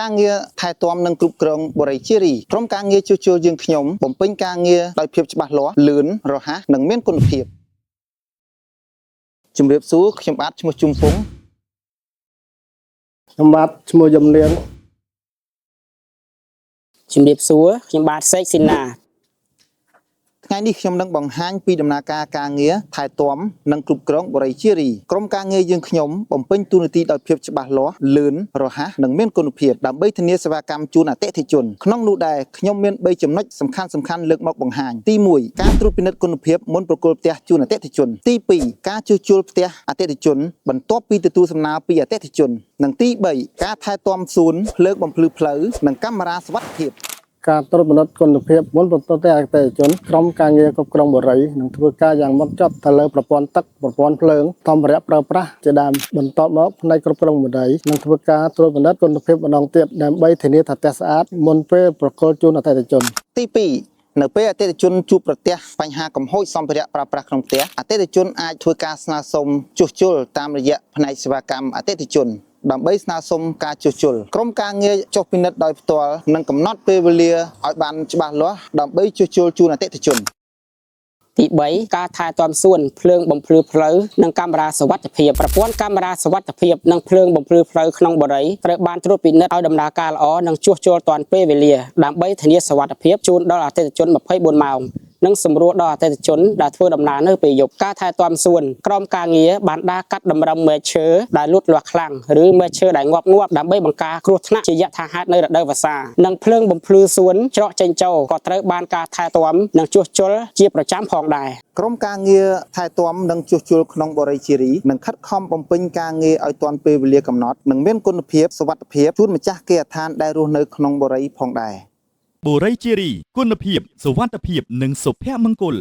ការងារថែទាំនិងគ្រប់គ្រងបរិយាជារីក្រុមការងារជួសជុលយើងខ្ញុំបំពេញការងារដោយភាពច្បាស់លាស់លឿនរហ័សនិងមានគុណភាពជំរាបសួរខ្ញុំបាទឈ្មោះជុំពងខ្ញុំបាទឈ្មោះយមលៀងជំរាបសួរខ្ញុំបាទសេកស៊ីណាថ្ងៃនេះខ្ញុំនឹងបង្ហាញពីដំណើរការងារថែទាំនិងគ្រប់គ្រងបរិយាជារីក្រុមការងារយើងខ្ញុំបំពេញតួនាទីដោយភាពច្បាស់លាស់លឿនរហ័សនិងមានគុណភាពដើម្បីធានាសេវាកម្មជូនអតិថិជនក្នុងនោះដែរខ្ញុំមាន3ចំណុចសំខាន់លើកមកបង្ហាញទី1ការត្រួតពិនិត្យគុណភាពមុនប្រគល់ផ្ទះជូនអតិថិជនទី2ការជួសជុលផ្ទះអតិថិជនបន្ទាប់ពីទទួលសំណើពីអតិថិជននិងទី3ការថែទាំសួនភ្លើងបំភ្លឺផ្លូវនិងកាមេរ៉ាសុវត្ថិភាពការត្រួតពិនិត្យគុណភាពមុនប្រទល់ទៅអតិថិជនក្រុមការងារគ្រប់គ្រងបរិយានឹងធ្វើការយ៉ាងម៉ត់ចត់ទៅលើប្រព័ន្ធទឹកប្រព័ន្ធភ្លើងសម្ភារៈប្រើប្រាស់ជាដើមបន្ទាប់មកផ្នែកគ្រប់គ្រងបរិយានឹងធ្វើការត្រួតពិនិត្យគុណភាពម្ដងទៀតដើម្បីធានាថាផ្ទះស្អាតមុនពេលប្រគល់ជូនអតិថិជនទី2នៅពេលអតិថិជនជួបប្រទះបញ្ហាកំហុសសម្ភារៈប្រើប្រាស់ក្នុងផ្ទះអតិថិជនអាចធ្វើការស្នើសុំជួសជុលតាមរយៈផ្នែកសេវាកម្មអតិថិជនដើម្បីស្នើសុំការជួសជុលក្រុមការងារចុះពិនិត្យដោយផ្ទាល់និងកំណត់ពេលវេលាឲ្យបានច្បាស់លាស់ដើម្បីជួសជុលជូនអតិថិជនទី3ការថែទាំសួនភ្លើងបំភ្លឺផ្លូវនិងកាមេរ៉ាសុវត្ថិភាពប្រព័ន្ធកាមេរ៉ាសុវត្ថិភាពនិងភ្លើងបំភ្លឺផ្លូវក្នុងបរិយាត្រូវបានត្រួតពិនិត្យឲ្យដំណើរការល្អនិងជួសជុលទាន់ពេលវេលាដើម្បីធានាសុវត្ថិភាពជូនដល់អតិថិជន24ម៉ោងនិងសម្រួលដល់អតិថិជនដែលធ្វើដំណើរនៅពេលយប់ការថែទាំសួនក្រុមការងារបានដើរកាត់តម្រឹមមែកឈើដែលលូតលាស់ខ្លាំងឬមែកឈើដែលងាប់ដើម្បីបង្ការគ្រោះថ្នាក់ជាយថាហេតុនៅរដូវវស្សានិងភ្លើងបំភ្លឺសួនច្រកចេញចូលក៏ត្រូវបានការថែទាំនិងជួសជុលជាប្រចាំផងដែរក្រុមការងារថែទាំនិងជួសជុលក្នុងបរិយាជារីនឹងខិតខំបំពេញការងារឲ្យទាន់ពេលវេលាកំណត់និងមានគុណភាពសុវត្ថិភាពជូនម្ចាស់គេហដ្ឋានដែលរស់នៅក្នុងបរិយាផងដែរបូរីជារីគុណភាពសុវត្ថិភាពនិងសុភមង្គល